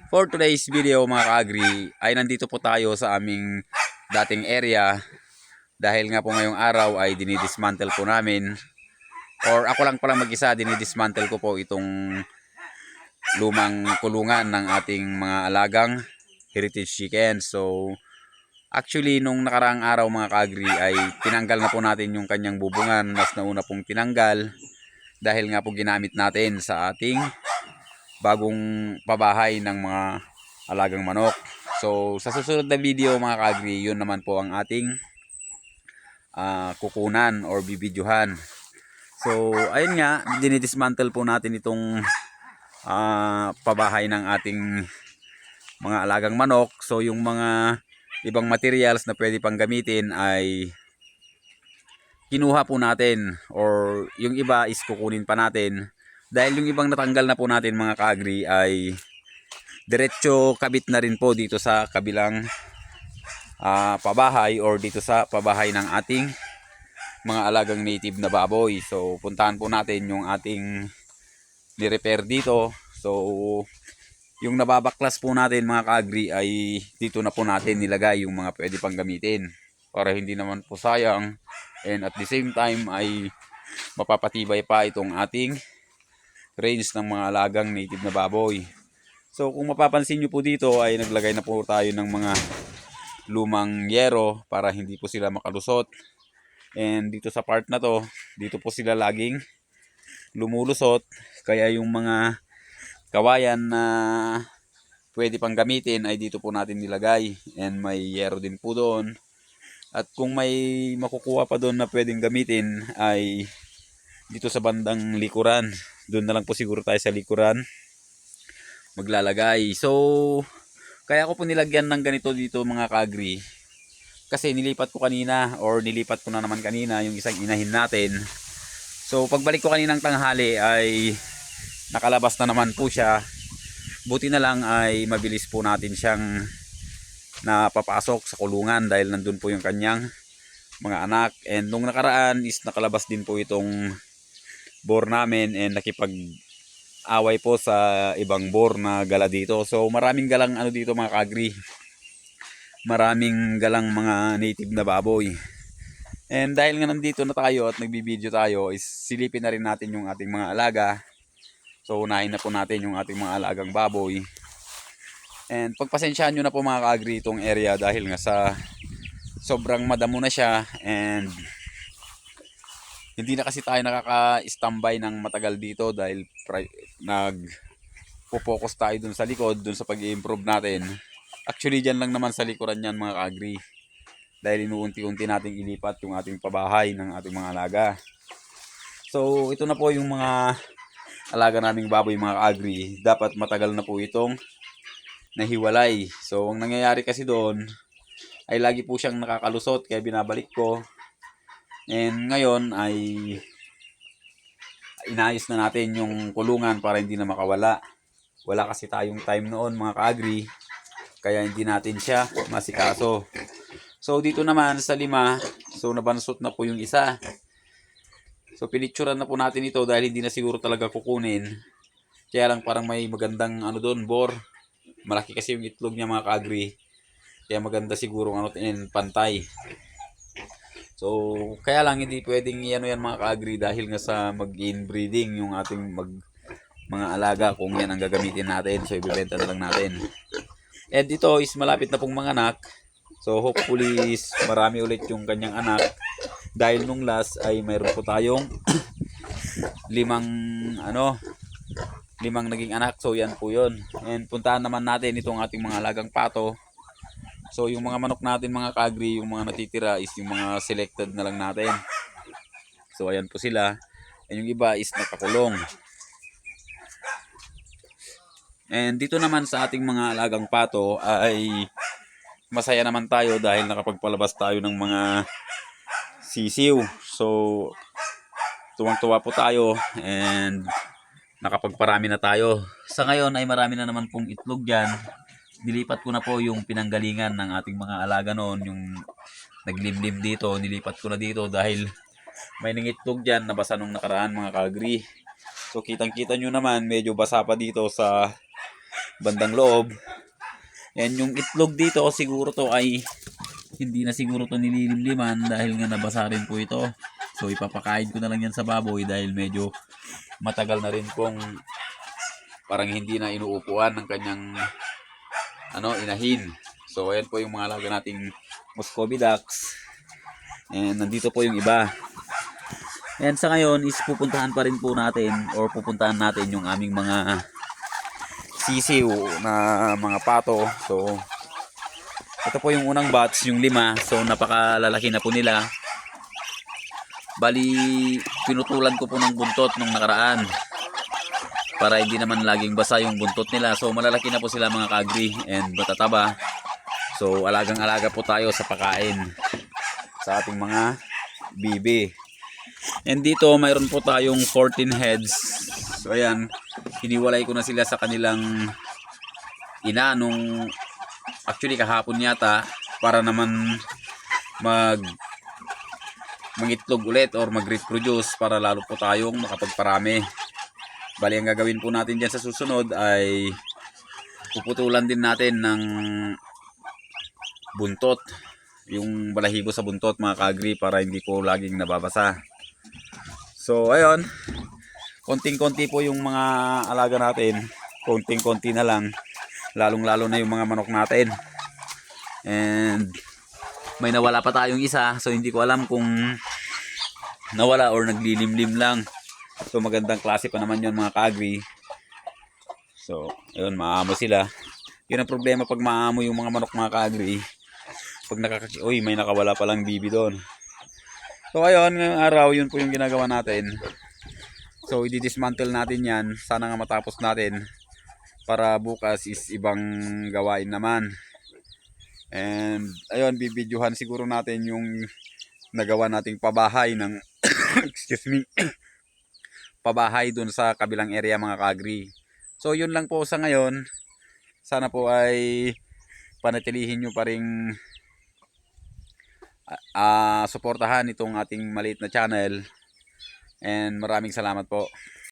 For today's video mga ka-agri ay nandito po tayo sa aming dating area dahil nga po ngayong araw ay dinidismantle po namin or ako lang pala mag-isa, dinidismantle ko po itong lumang kulungan ng ating mga alagang heritage chicken. So actually nung nakaraang araw mga ka-agri ay tinanggal na po natin yung kanyang bubungan, mas nauna pong tinanggal dahil nga po ginamit natin sa ating bagong pabahay ng mga alagang manok. So sa susunod na video mga ka-agri, yun naman po ang ating kukunan or bibidyohan. So ayun nga, dinidismantle po natin itong pabahay ng ating mga alagang manok. So yung mga ibang materials na pwede pang gamitin ay kinuha po natin, or yung iba is kukunin pa natin. Dahil yung ibang natanggal na po natin mga ka-agri ay diretso kabit na rin po dito sa kabilang pabahay or dito sa pabahay ng ating mga alagang native na baboy. So puntahan po natin yung ating ni-repair dito. So yung nababaklas po natin mga ka-agri ay dito na po natin nilagay yung mga pwede pang gamitin para hindi naman po sayang, and at the same time ay mapapatibay pa itong ating range ng mga alagang native na baboy. So kung mapapansin nyo po dito ay naglagay na po tayo ng mga lumang yero para hindi po sila makalusot. And dito sa part na to, dito po sila laging lumulusot. Kaya yung mga kawayan na pwede pang gamitin ay dito po natin nilagay. And may yero din po doon. At kung may makukuha pa doon na pwedeng gamitin ay dito sa bandang likuran. Doon na lang po siguro tayo sa likuran maglalagay. So kaya ko po nilagyan ng ganito dito mga ka-agri kasi nilipat ko kanina, or nilipat ko na naman kanina yung isang inahin natin. So pagbalik ko kaninang tanghali ay nakalabas na naman po siya. Buti na lang ay mabilis po natin siyang napapasok sa kulungan dahil nandun po yung kanyang mga anak. And nung nakaraan is nakalabas din po itong boar namin and nakipag-away po sa ibang boar na gala dito. So maraming galang dito mga ka-agri. Maraming galang mga native na baboy. And dahil nga nandito na tayo at nagbibideo tayo, is silipin na rin natin yung ating mga alaga. So unahin na po natin yung ating mga alagang baboy. And pagpasensyahan nyo na po mga ka-agri itong area dahil nga sa sobrang madamo na siya, and hindi na kasi tayo nakaka-standby ng matagal dito dahil nag-focus tayo dun sa likod, dun sa pag-i-improve natin. Actually dyan lang naman sa likuran yan mga ka-agri, dahil inuunti-unti nating ilipat yung ating pabahay ng ating mga alaga. So ito na po yung mga alaga naming baboy mga ka-agri. Dapat matagal na po itong nahiwalay. So ang nangyayari kasi doon ay lagi po siyang nakakalusot, kaya binabalik ko. And ngayon ay inayos na natin yung kulungan para hindi na makawala. Wala kasi tayong time noon mga ka-agri, kaya hindi natin siya masikaso. So dito naman sa 5, so nabansot na po yung isa. So pinicturean na po natin ito dahil hindi na siguro talaga kukunin. Kaya lang parang may magandang doon, boar. Malaki kasi yung itlog niya mga ka-agri, kaya maganda siguro pantay. So kaya lang hindi pwedeng yan mga ka-agri dahil nga sa mag-inbreeding yung ating mga alaga kung yan ang gagamitin natin. So ibebenta na lang natin. And ito is malapit na pong manganak. So hopefully is marami ulit yung kanyang anak. Dahil nung last ay mayroon po tayong limang naging anak. So yan po yun. And puntahan naman natin itong ating mga alagang pato. So yung mga manok natin mga ka-agri, yung mga natitira is yung mga selected na lang natin. So ayan po sila. And yung iba is nakakulong. And dito naman sa ating mga alagang pato ay masaya naman tayo dahil nakapagpalabas tayo ng mga sisiw. So tuwang-tuwa po tayo and nakapagparami na tayo. Sa ngayon ay marami na naman pong itlog dyan. Nilipat ko na po yung pinanggalingan ng ating mga alaga noon, yung naglimlim dito, nilipat ko na dito dahil may nangitlog dyan na basa nung nakaraan mga ka-agri. So kitang kita nyo naman medyo basa pa dito sa bandang loob. And yung itlog dito siguro to ay hindi na siguro to nililimliman dahil nga nabasa rin po ito. So ipapakain ko na lang yan sa baboy dahil medyo matagal na rin pong parang hindi na inuupuan ng kanyang inahin. So ayan po yung mga alaga nating Muscovy ducks. And nandito po yung iba. And sa ngayon is pupuntahan pa rin po natin or pupuntahan natin yung aming mga sisiw na mga pato. So ito po yung unang batch, yung 5. So napakalalaki na po nila. Bali pinutulan ko po ng buntot nung nakaraan para hindi naman laging basa yung buntot nila. So malalaki na po sila mga kagri and matataba. So alagang-alaga po tayo sa pakain sa ating mga bibi. And dito mayroon po tayong 14 heads. So ayan, hiniwalay ko na sila sa kanilang ina nung actually kahapon yata para naman mangitlog ulit or mag-reproduce para lalo po tayong makapagparami. Bali ang gagawin po natin dyan sa susunod ay puputulan din natin ng buntot, yung balahibo sa buntot mga kagri para hindi po laging nababasa. So ayun, konting-konti po yung mga alaga natin, konting-konti na lang, lalong-lalo na yung mga manok natin. And may nawala pa tayong isa, so hindi ko alam kung nawala or naglilimlim lang. So magandang klase pa naman yun mga kagri. So ayun, maamo sila. Yun ang problema pag maamo yung mga manok mga kagri. Pag may nakawala palang bibi doon. So ayun, ngayong araw yun po yung ginagawa natin. So i-dismantle natin yan. Sana nga matapos natin para bukas is ibang gawain naman. And ayun, bibidyohan siguro natin yung nagawa nating pabahay ng excuse me, pabahay dun sa kabilang area mga kagri. So yun lang po sa ngayon. Sana po ay panatilihin nyo pa ring suportahan itong ating maliit na channel. And maraming salamat po.